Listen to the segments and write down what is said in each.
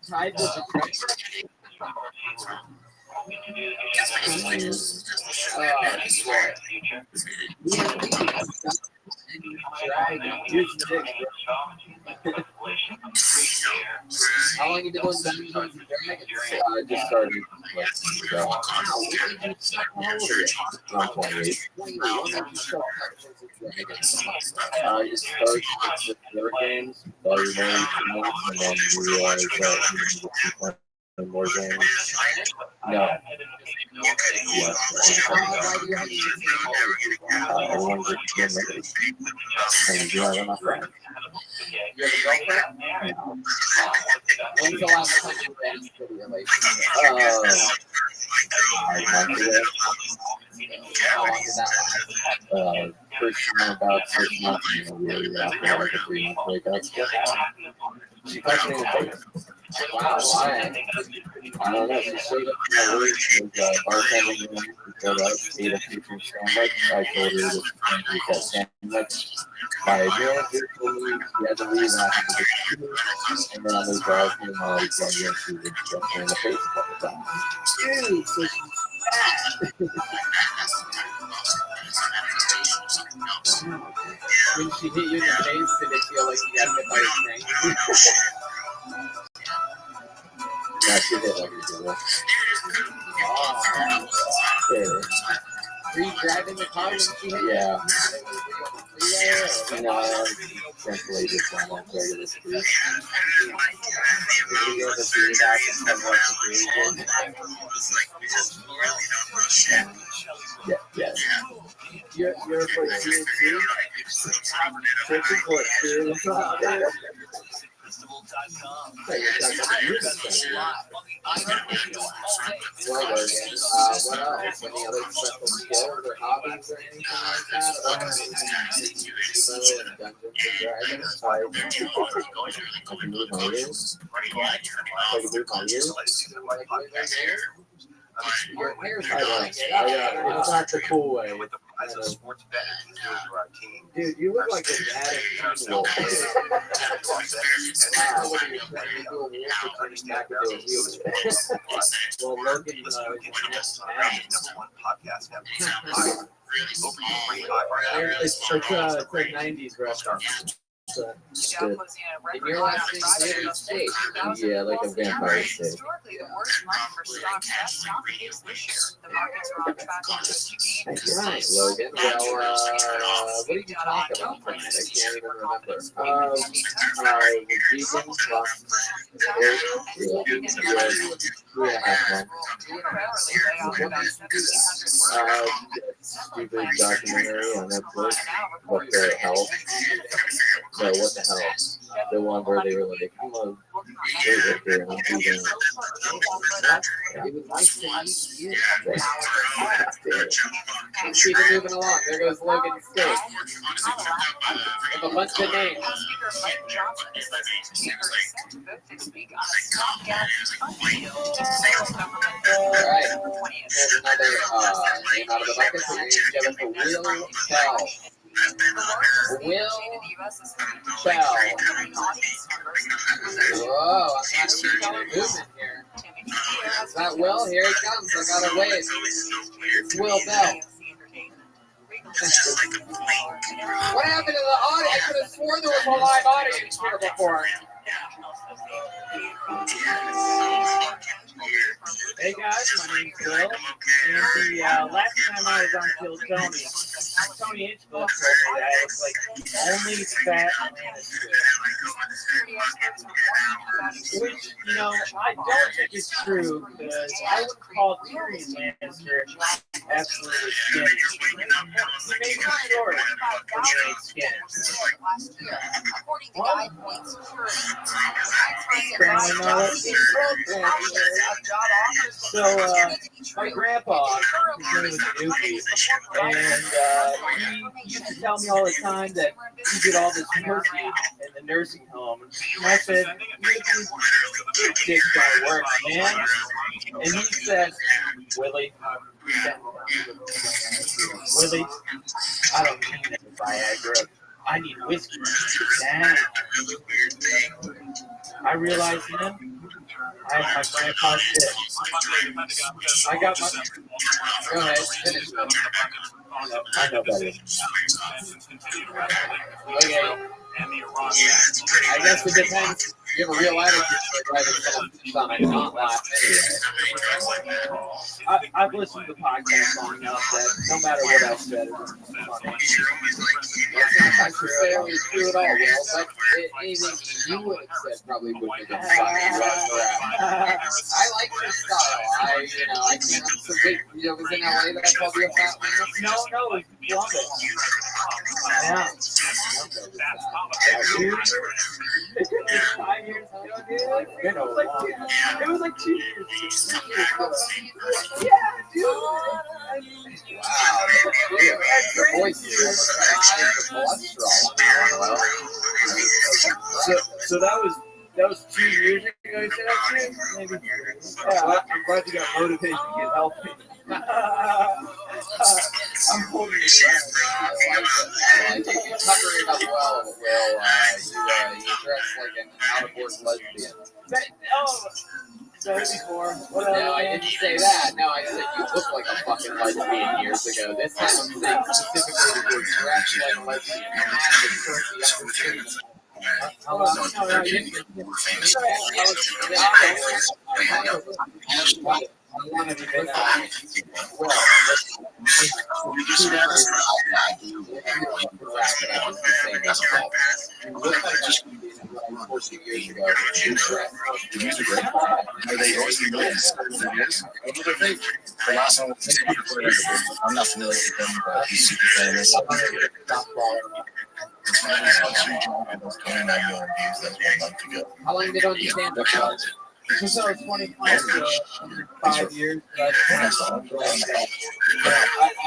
Tied with the How long you been doing Dungeons and Dragons? I just started Wow, when did you start? How old are you? around 28. 20. When did you start Dungeons and Dragons? You start with the board games, while you're learning too much, and then you realize that you need to keep playing more games. No. Yes. Everyone gets game ready. And you do have enough friends. You have a girlfriend? No. When's the last time you ran into a relationship? 5 months ago. How long did that last? First time about 6 months, and then we after like a 3-month breakup. She touched me in the face. Wow, why? I don't know, she showed up to my work, she was bartending, and she showed up, ate a future sandwich. I told her that she can't eat that sandwich. My manager told me she had to leave after the computer, and then on the drive home, I was going to she would jump me in the face a couple times. Dude, so she's fat. When she hit you in the face, did it feel like you got hit by a train? Yeah, she did like a girl. Were you driving the car when she hit you? Yeah. Yeah. And thankfully just went on regular street. Yeah. You're for tier 2? Searching for a serious What else? Any other special skills or hobbies or anything like that? Or Dungeons and Dragons? I can move my ears. I can move my ears. Your hair's It's not the cool way. As a sports bet, to our team. Dude, you look like a dad in Well, Logan, it's like 90s restaurant. good. And your last name is State. Yeah, like a vampire state. Historically, the worst month for stocks. That's not the case this year. The markets are on track to gain. Right, Logan. Well, what did you talk about tonight? I can't even remember. Stupid documentary on Netflix. What the hell? No, what the hell? The one where they were like, I'm a weightlifter and I'm vegan. It was nice to meet you. Let's keep it moving along. There goes Logan State. With a bunch of names. Alright. There's another name out of the bucket. So we're going to give us a Will Tell. Will Tell. Whoa, I'm not seeing any movement here. Is that Will? Here he comes. I got a wave. It's Will Bell. What happened to the audience? I could have sworn there was a live audience here before. Hey guys, my name's Bill, and the last time I was on Kill Tony Hinchcliffe told me that I was like the only fat manager. Which, you know, I don't think is true, because I would call Tyrion Lannister absolutely skinny. He made me short when he ate skin. So, my grandpa, his name was Dookie, and he used to tell me all the time that he did all this nursing in the nursing home. And I said, "This don't work, man." And he said, Willie, I don't need any Viagra. I I need whiskey. Damn. I realized then I have my grandpa's shit. I got my. Go ahead, finish it. I know better. Okay. I guess it depends. You have a real attitude for a guy that's gonna not laugh anyway. I've listened to the podcast long enough that no matter what I said, it was funny. That's not necessarily true at all, Will, but anything you would have said probably would have been funny. I like your style. I can't have some big, was in LA that I called you a fat man. No, it was Columbus. Yeah. It was 5 years ago, dude. It was like 2 years ago. Yeah, dude. Wow. Your voice is almost like cholesterol. So that was 2 years ago. You said that too? Maybe. Yeah, I'm glad you got motivated to get healthy. I'm holding it I like it. You cover it up well, Will. You dress like an out-of-work lesbian. Said it before. No, I didn't say that. No, I said you look like a fucking lesbian years ago. This time I'm saying specifically that you're dressed like a lesbian. You have to turkey understand. I'm not familiar with them, but he's super famous. How long did you stand up for? Since I was 25, 5 years. I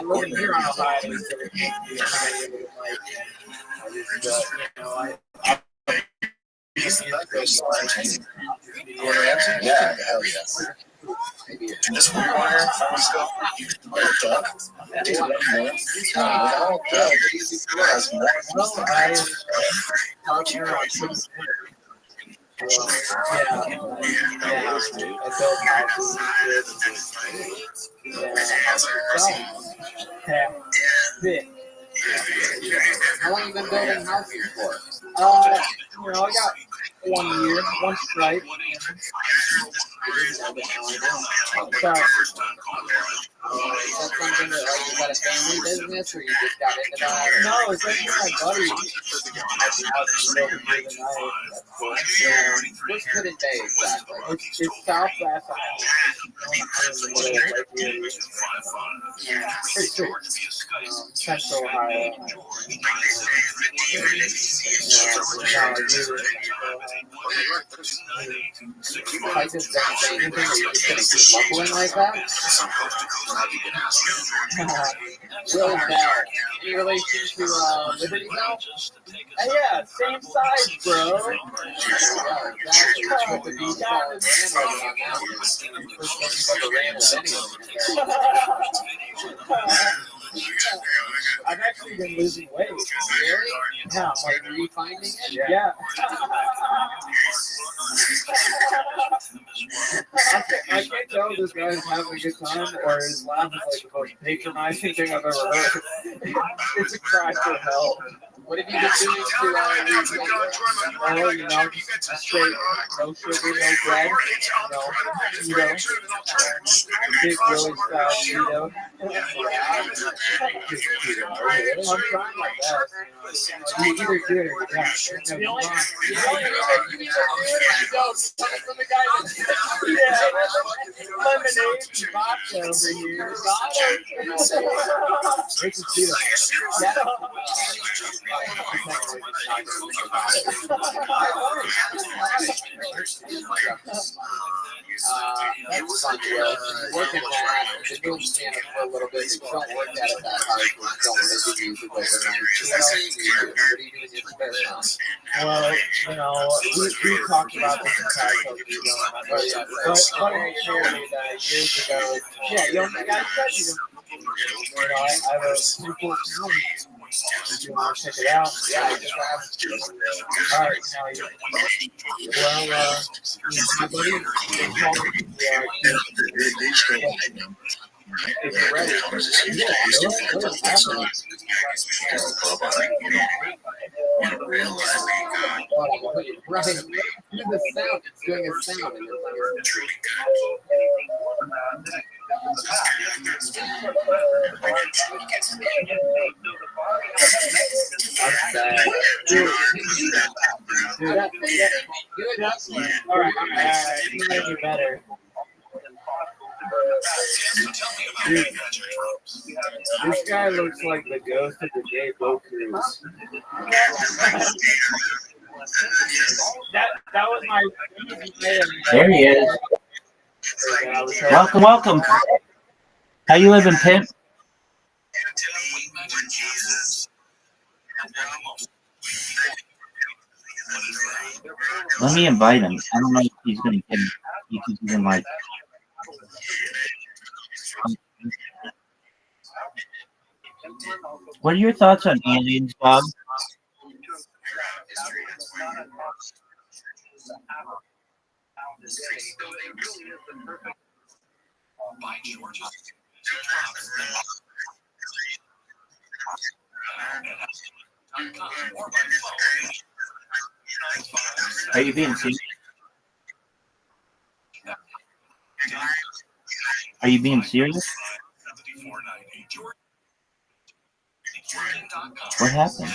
live in here on Ohio, so it's Yeah, hell yes. This wire stuff, you can put it up. How long have you been building houses for? I got 1 year, one strike. Is that something that you got a family business or you just got into that? No, it's actually my buddy. What's good in day exactly? It's Southwest. Central Ohio. I just don't say anything, are you just going to keep mumbling like that? Will Bell. Any relation to Liberty Bell? Yeah, same size, bro. Yeah, exactly. That's what the beach ball ran over on that one. First time you've ever ran with any of them. I've actually been losing weight. Really? Yeah, I'm Like refinding it? yeah. I can't tell if this guy's having a good time or his laugh is like the most patronizing thing I've ever heard. It's a cry for help. What have you been doing to Just straight, no sugar, no bread, keto, big Willie style keto. I'm trying my best. You either do it or you don't. Lemonade and vodka over here. It's a keto. That's fun, Will. Working that, the doing stand up for a little bit, but you don't work at it that hard. You don't really do music overnight. What do you do in your spare time? Well, we talked about this in past but funny you shared me that years ago. Yeah, I said I have a simple You want to check it out? Yeah, I just asked you. All right, now you. Well, my buddy, if you're ready, Right. Do the sound. It's doing a sound in your ear. I'm sad. Dude, that thing. Do it up. all right, you might be better. Dude, this guy looks like the ghost of the gay boat cruise. That was my. There he is. Welcome, welcome. How you living, pimp? Let me invite him. I don't know if he's gonna get him. He's even like. What are your thoughts on aliens, Bob? Are you being serious? Are you being serious? What happened?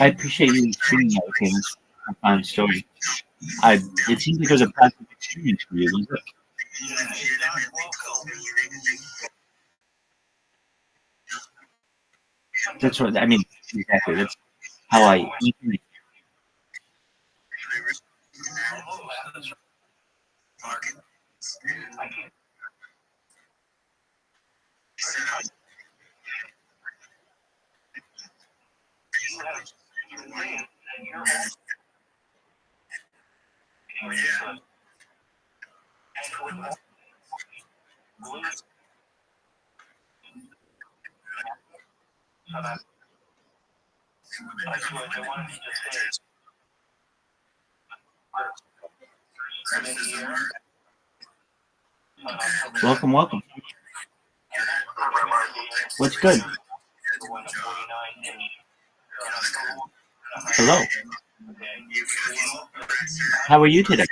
I appreciate you sharing that with me. It's a fun story. It seems like it was a positive experience for you. Was it? That's what I mean. Exactly. That's how I. Welcome, welcome. What's good? Hello. How are you today?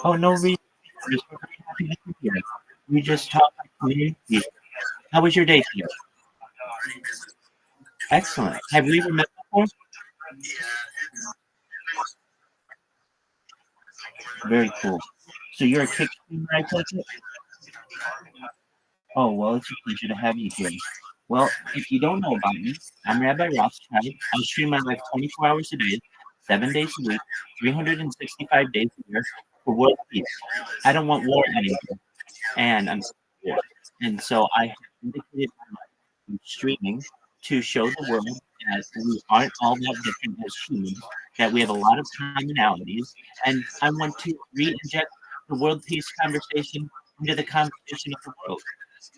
Oh, no reason. I'm just very happy to be here. We just talked about community. How was your day today? Excellent. Have we ever met before? Very cool. So you're a kick streamer, I take it? Oh, well, it's a pleasure to have you here. Well, if you don't know about me, I'm Rabbi Rothschild. I stream my life 24 hours a day, 7 days a week, 365 days a year for world peace. I don't want war anymore, and I'm sick of war. And so I have dedicated my life to streaming to show the world that we aren't all that different as humans, that we have a lot of commonalities, and I want to re-inject the world peace conversation into the conversation of the world.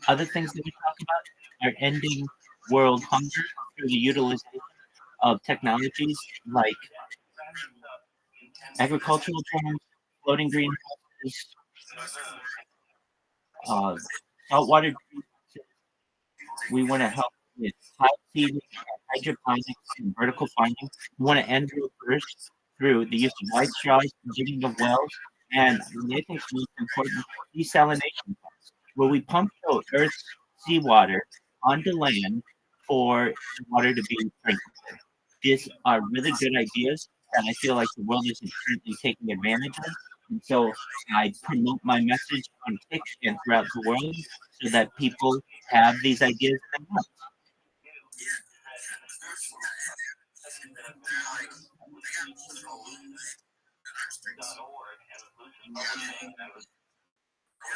Other things that we talk about are ending world hunger through the utilization of technologies like agricultural drones, floating greenhouses, uh, saltwater greenhouses. We want to help with high seeding, hydroponics, and vertical farming. We want to end road bursts through the use of white straws, digging of wells, and I think the most important, desalination pumps, where we pump out Earth's seawater onto land for the water to be sprinkled. These are really good ideas that I feel like the world isn't currently taking advantage of. And so I promote my message on Kick and throughout the world so that people have these ideas in their minds.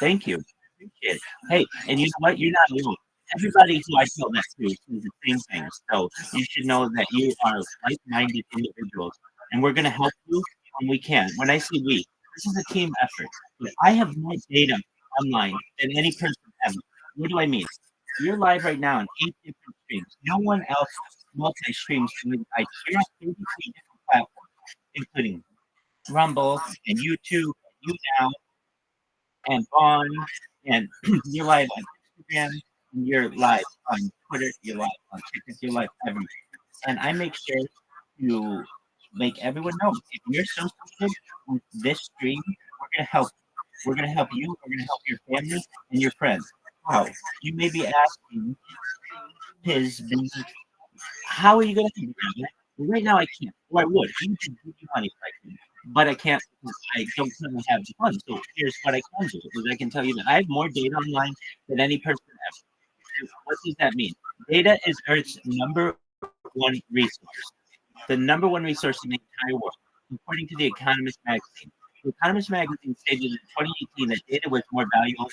Thank you. Appreciate it. Hey, and you know what? You're not alone. Everybody who I tell that to says the same thing. So you should know that you are like-minded individuals, and we're going to help you when we can. When I say we, this is a team effort. But I have more data online than any person ever. What do I mean? You're live right now on 8 different streams. No one else multi-streams to me. You're on 33 different platforms, including Rumble and YouTube, and YouNow, and on, and you're live on Instagram, and you're live on Twitter, you're live on TikTok, you're live everywhere. And I make sure to make everyone know if you're associated with this stream, we're gonna help. We're gonna help you. We're gonna help your family and your friends. How? You may be asking his business, how are you gonna do that? Well, right now I can't. Or I would. You can give me money if I can. but I can't. I don't currently have the funds. So here's what I can do: is I can tell you that I have more data online than any person ever. What does that mean? Data is Earth's number one resource, the number one resource in the entire world, according to the Economist magazine. The Economist magazine stated in 2018 that data was more valuable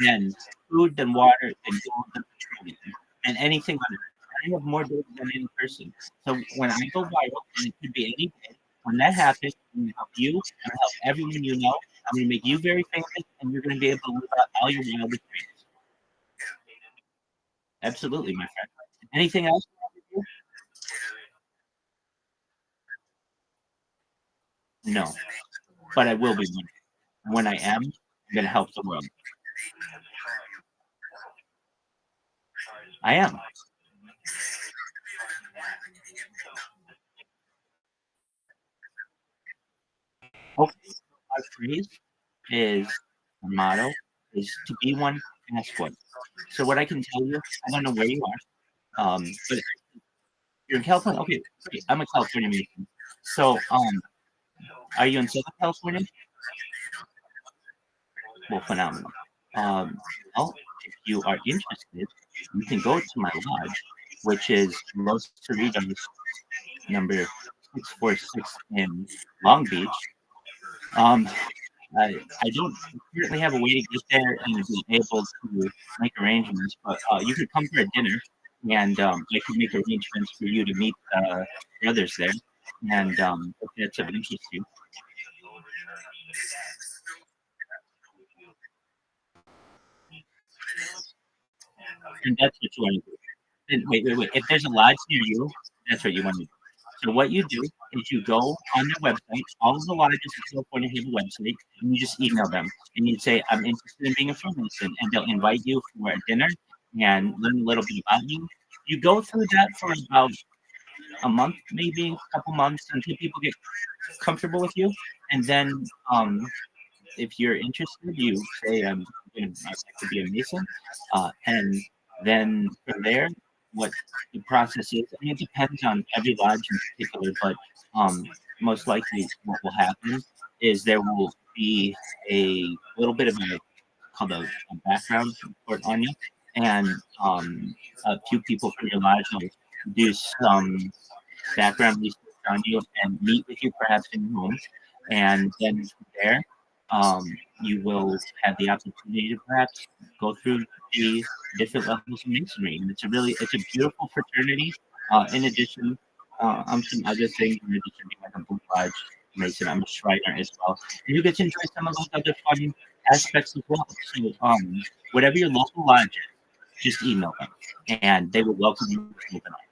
than food, than water, than gold, than petroleum, and anything on earth. I have more data than any person. So when I go viral, and it could be any day, when that happens, I'm going to help you, I'm going to help everyone you know. I'm going to make you very famous, and you're going to be able to live out all your wildest dreams. Absolutely, my friend. Anything else? No, but I will be one. When I am, I'm going to help the world. I am. Hopefully, our phrase is, our motto is to be one, ask one. So what I can tell you, I don't know where you are, but you're in California. Okay, great. I'm a California Mason. So, are you in Southern California? Well, phenomenal. Um, well, if you are interested, you can go to my lodge, which is Los Cerritos, number 646 in Long Beach. Um, I don't currently have a way to get there and be able to make arrangements, but you could come for a dinner, and I could make arrangements for you to meet brothers there, and if that's of interest to you. And that's what you want to do. And wait. If there's a lodge near you, that's what you want to do. So what you do is you go on their website. All of the lodges in California have a website, and you just email them, and you say, "I'm interested in being a Freemason," and they'll invite you for a dinner and learn a little bit about you. You go through that for about a month, maybe a couple months, until people get comfortable with you, and then if you're interested, you say, I'd like to be a Mason. And then from there, what the process is, I mean, it depends on every lodge in particular, but most likely what will happen is there will be a little bit of a called a background report on you, and a few people from your lodge will do some background research on you and meet with you perhaps in your home, and then from there um, you will have the opportunity to perhaps go through the different levels of masonry, and it's a beautiful fraternity. In addition, I'm some other things in addition to being like a book lodge mason. I'm a Shriner as well, and you get to enjoy some of those other fun aspects as well. So whatever your local lodge is, just email them, and they will welcome you with open arms.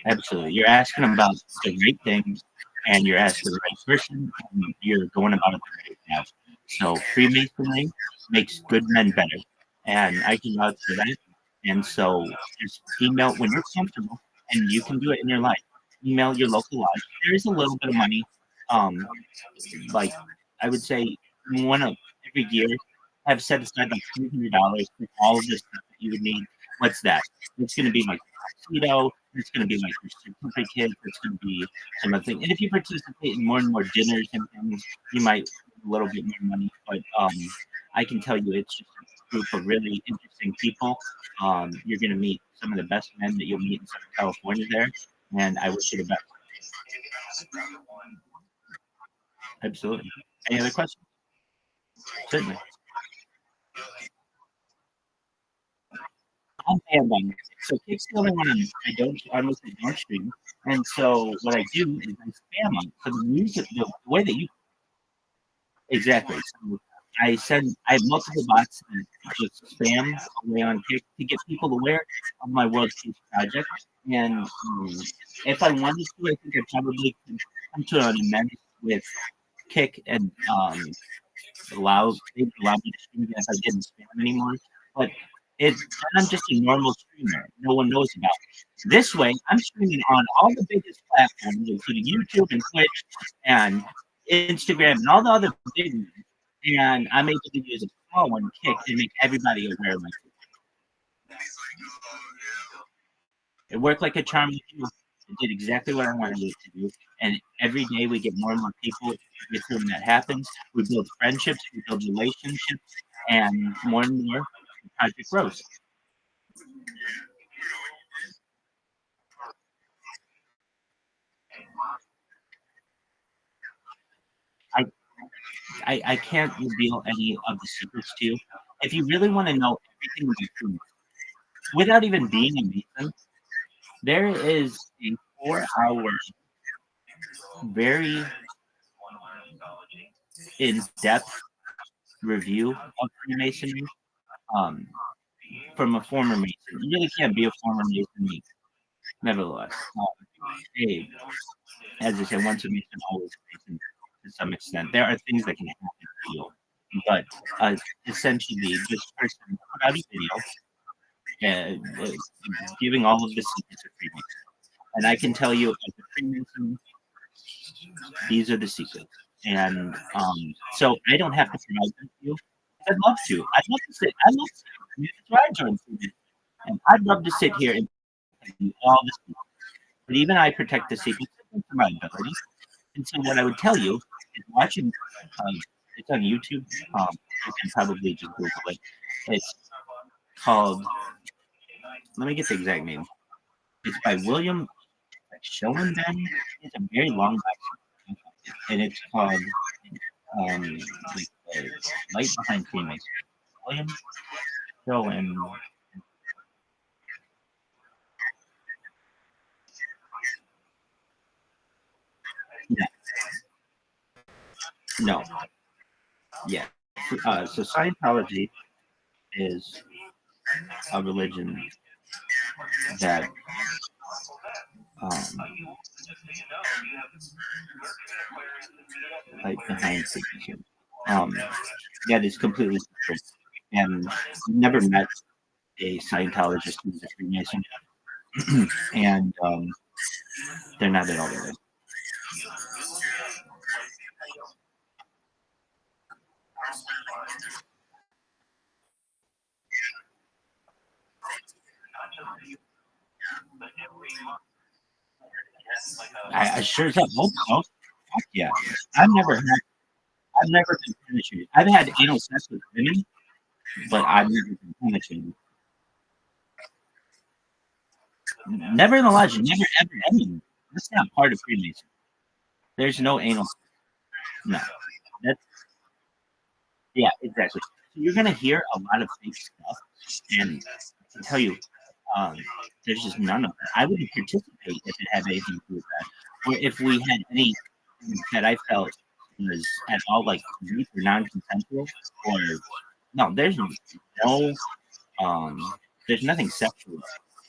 Absolutely. You're asking about the right things, and you're asking the right person, and you're going about it the right path. So Freemasonry makes good men better. And I can vouch for that. And so just email when you're comfortable, and you can do it in your life. Email your local lodge. There is a little bit of money. Um, like I would say one of every year have set aside like $300 for all of this stuff that you would need. What's that? It's going to be like tuxedo. It's going to be like your certificate. It's going to be some other thing. And if you participate in more and more dinners and things, you might have a little bit more money. But I can tell you, it's just a group of really interesting people. You're going to meet some of the best men that you'll meet in Southern California there. And I wish you the best. Absolutely. Any other questions? Certainly. I'm banned on it. So Kick's the only one I mostly don't stream. And so what I do is I spam them. So the music, the way that you exactly. So I have multiple bots that just spam away on Kick to get people aware of my World Peace project. And if I wanted to, I think I probably could come to an amendment with Kick and they'd allow me to stream if I didn't spam anymore. But then I'm just a normal streamer. No one knows about it. This way, I'm streaming on all the biggest platforms, including YouTube and Twitch and Instagram and all the other big ones. And I'm able to use a small one Kick and make everybody aware of my Kick. It worked like a charm. It did exactly what I wanted it to do. And every day we get more and more people with whom that happens. We build friendships, we build relationships, and more the project grows. I can't reveal any of the secrets to you. If you really want to know everything about food, without even being a Mason, there is a 4-hour, very in-depth review of Freemasonry from a former Mason. You really can't be a former Mason, nevertheless. As I said, once a Mason, always a Mason to some extent. There are things that can happen to you. But essentially, this person put out a video giving all of the secrets of Freemasonry. And I can tell you, as a Freemason, these are the secrets. And so I don't have to provide them to you. I'd love to. I'd love to sit. I mean, that's why I joined Freemasonry. And I'd love to sit here and tell you all the secrets. But even I protect the secrets of my ability. And so what I would tell you is watching, it's on YouTube. You can probably just Google it. It's called, let me get the exact name. It's by William Schoenben. It's a very long book. And it's called Light Behind Freemasonry. William Schoenben. Yeah. No. Yeah. So Scientology is a religion that like behind Freemasonry. That is completely different. And never met a Scientologist who's a Freemason, and they're not at all related. I sure as hell hope so. Fuck yeah. I've never been penetrated. I've had anal sex with women, but I've never been penetrated. Never in the lodge, never ever. I mean, that's not part of Freemason. There's no anal. No. That's yeah, exactly. So you're gonna hear a lot of fake stuff, and I can tell you, there's just none of it. I wouldn't participate if it had anything to do with that, or if we had any that I felt was at all like weak or non-consensual, or no, there's nothing sexual.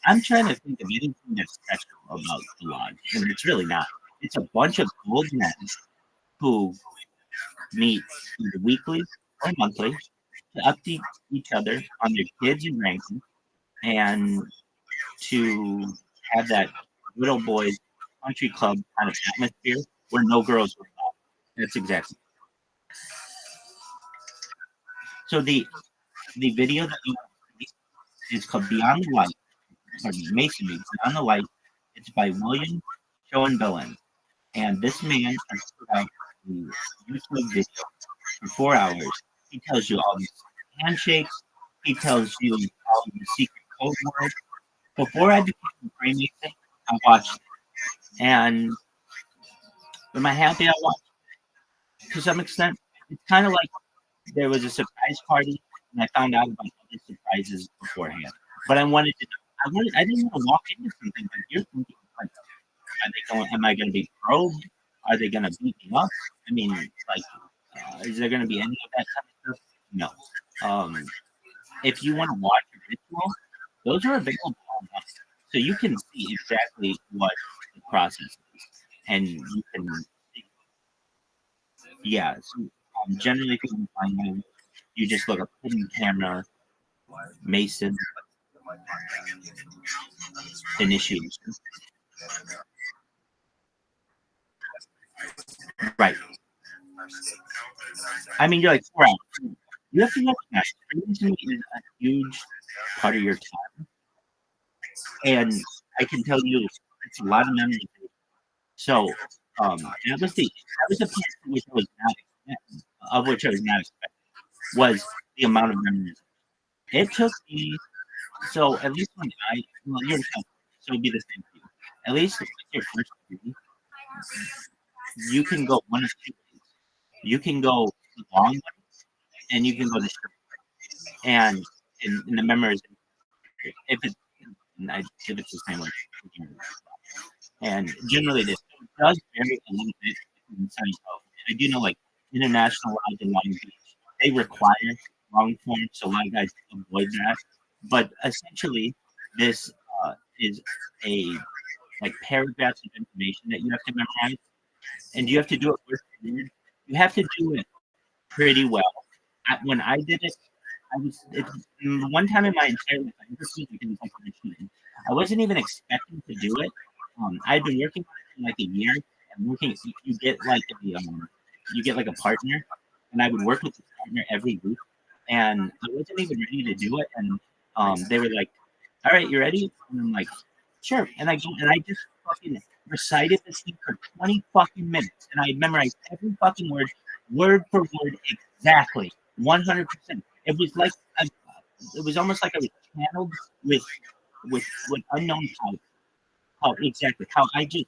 I'm trying to think of anything that's sexual about the lodge, and it's really not. It's a bunch of old men who meet either weekly or monthly to update each other on their kids and grandkids, and to have that little boys country club kind of atmosphere where no girls were involved. That's exactly. So the video that you see is called Beyond the Light, or Masonry, Beyond the Light. It's by William Schoenbellen. And this man has put out a YouTube video for 4 hours. He tells you all these handshakes. He tells you all the secret code words. Before I became a Freemason, I watched it. And am I happy I watched it? To some extent, it's kind of like there was a surprise party, and I found out about other surprises beforehand. But I wanted to. I didn't want to walk into something like you're thinking. Like, am I going to be probed? Are they going to beat me up? I mean, like, is there going to be any of that kind of stuff? No. If you want to watch a ritual, those are available online. So you can see exactly what the process is. And you can, yeah. So, generally, if you can find them, you just look up hidden camera, Mason, initiation. Right. I mean, you're like 4 hours. You have to recognize Freemasonry is a huge part of your time. And I can tell you, it's a lot of memories. So, that was the part which I was not expecting, of which I was not expecting, was the amount of memories. It took me, so at least when well, you're in California, so it'd be the same for you. At least like your first degree, you can go one of two ways. You can go the long way, and you can go the short way. And in the memories, if it's, and I give it the same way. And generally, this does vary a little bit in Southern California. I do know, like, international laws in Long Beach, they require long form, so a lot of guys avoid that. But essentially, this is a like paragraphs of information that you have to memorize, and you have to do it word for word. You have to do it pretty well. When I did it, one time in my entire life, I just was like a machine. I wasn't even expecting to do it. I'd been working on it for like a year, and you get like you get like a partner, and I would work with the partner every week, and I wasn't even ready to do it, and they were like, "All right, you ready?" And I'm like, "Sure," and I just fucking recited this thing for 20 fucking minutes, and I memorized every fucking word for word, exactly, 100%. It was like it was almost like I was channeled with unknown power. How I just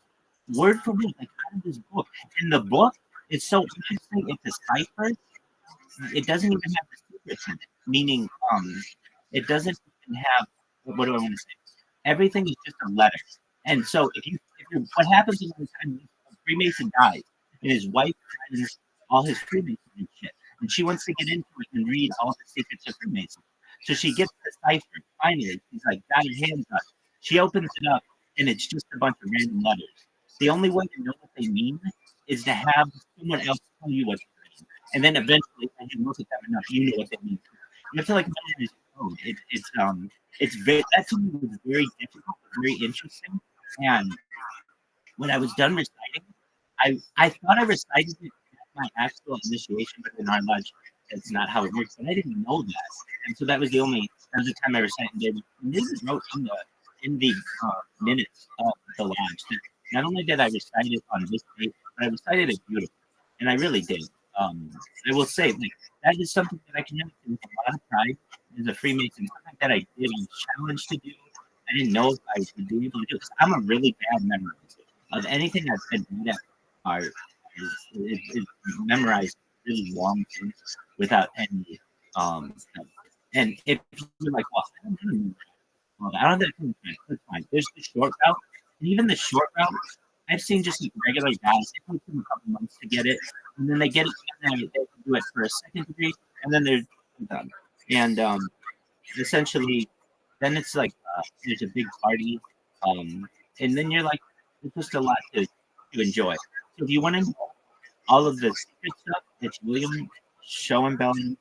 word for word, like out of this book. In the book, it's so interesting. It's a cipher. It doesn't even have the secrets in it. Meaning, it doesn't even have, what do I want to say? Everything is just a letter. And so if you what happens is every time a Freemason dies and his wife finds all his Freemason and shit, and she wants to get into it and read all the secrets of Freemason. So she gets the cipher. Finally, she's like, got her hands up. She opens it up, and it's just a bunch of random letters. The only way to know what they mean is to have someone else tell you what they mean. And then eventually, as you look at them enough, you know what they mean. You have to like memorize code. It's very, that to me was very difficult, very interesting. And when I was done reciting, I thought I recited it at my actual initiation, but in our lodge, that's not how it works. But I didn't know that, and so that was the time I recited. And they wrote in the minutes of the lodge that not only did I recite it on this date, but I recited it beautifully, and I really did. I will say, like, that is something that I can do with a lot of pride as a Freemason. Something that I did, I was challenged to do. I didn't know if I would be able to do it. I'm a really bad memory of anything I've been good at. Is memorized really long things without any and if you're like, well, I don't know. Well, I don't think that's fine. There's the short route, and even the short route, I've seen just like regular guys. It takes them a couple months to get it, and then they get it, and they can do it for a second degree, and then they're done. And essentially, then it's like there's a big party, and then you're like, it's just a lot to enjoy. So if you want to know all of the secret stuff, it's William Schoenbelling,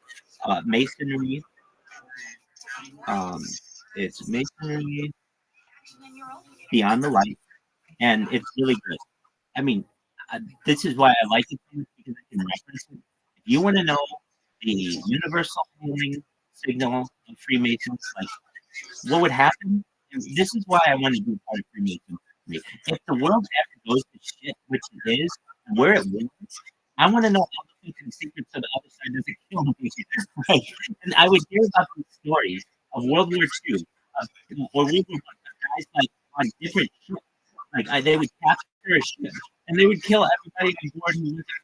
Masonry. It's Masonry Beyond the Light, and it's really good. I mean, this is why I like it so much, because I can reference it. If you want to know the universal healing signal of Freemasons, like what would happen, and this is why I want to be part of Freemasons. If the world ever goes to shit, which it is, where it wins, I want to know all the fucking secrets so the other side doesn't kill me. Right? And I would hear about these stories of World War II, or World War I, guys like on different ships. Like they would capture a ship and they would kill everybody on board who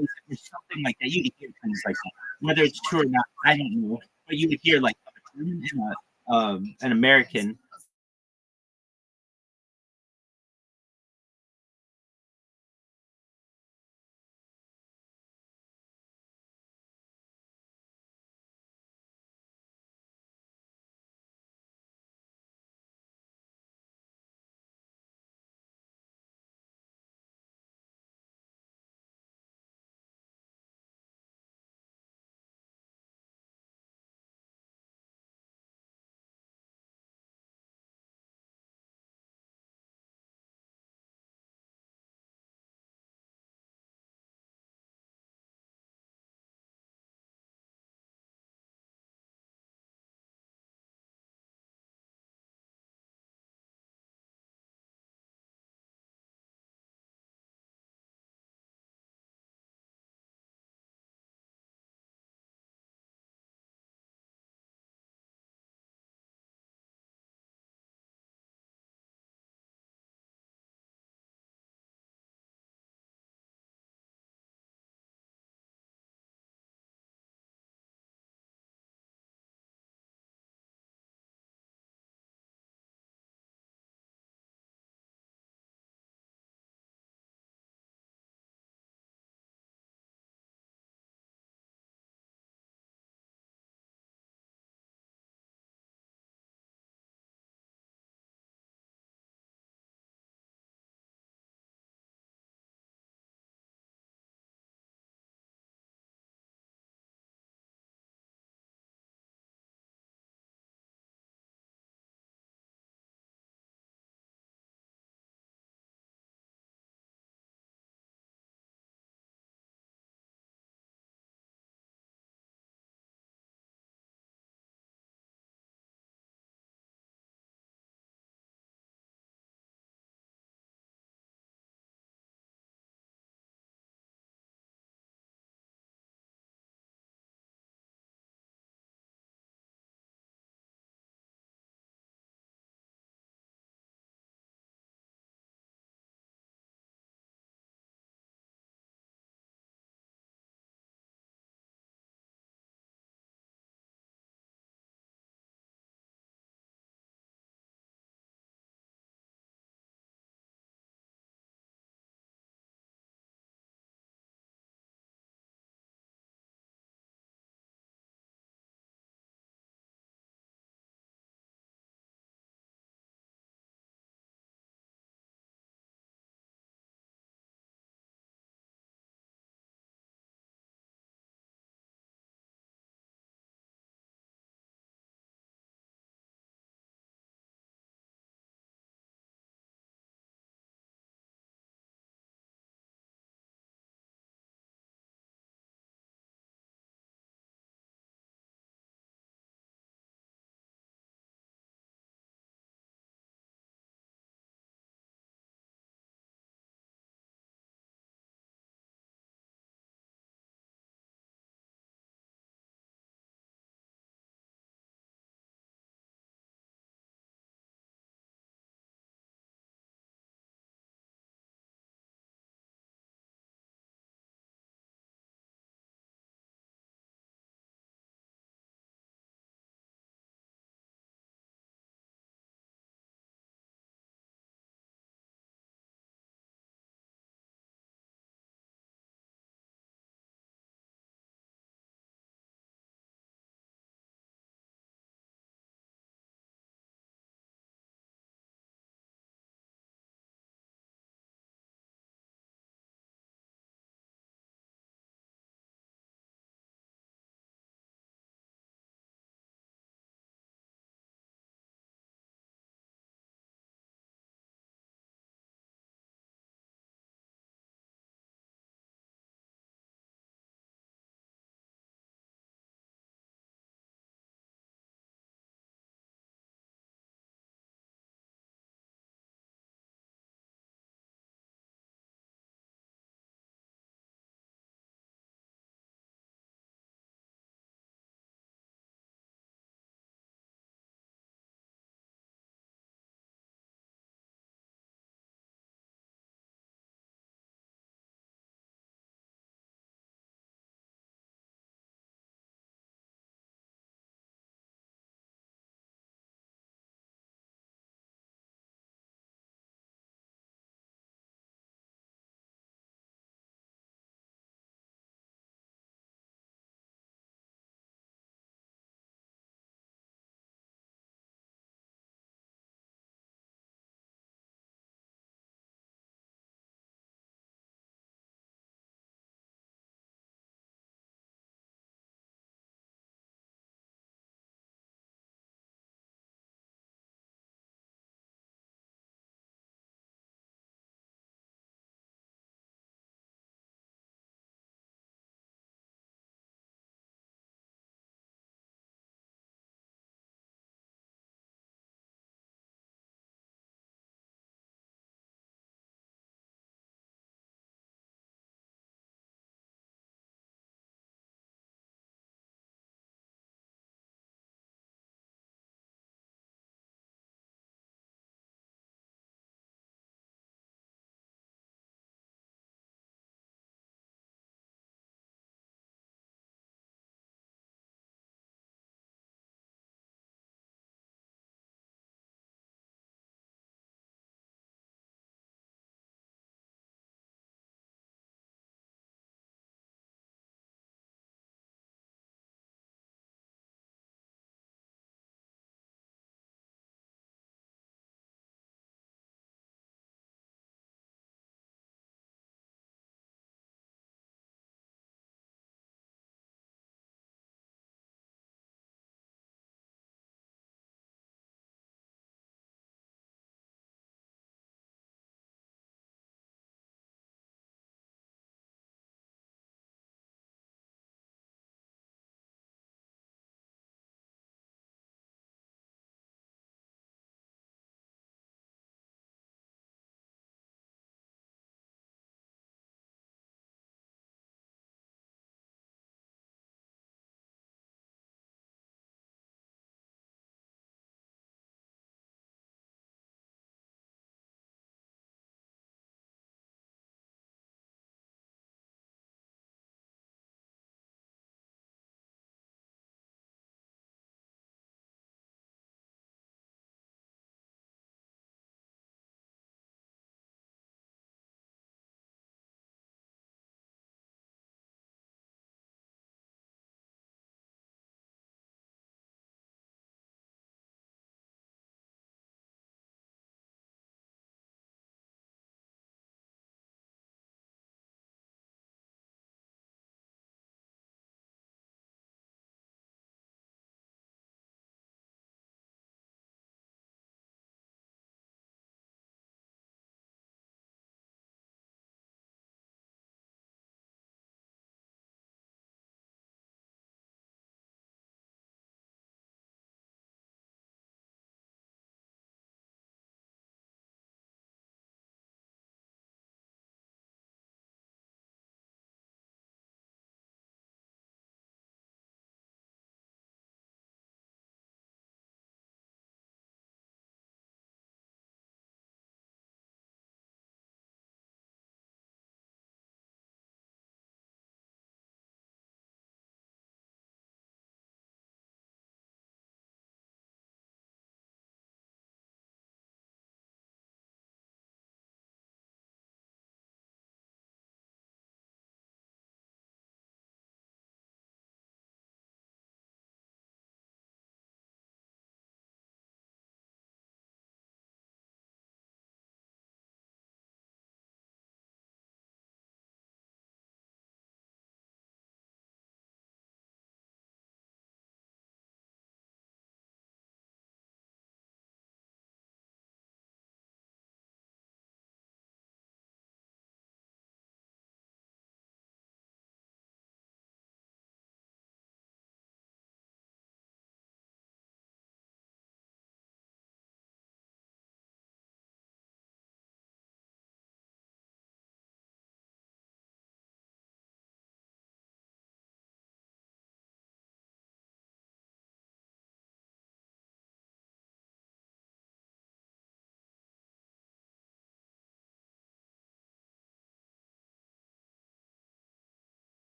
was or something like that. You would hear things like that, whether it's true or not, I don't know. But you would hear like an American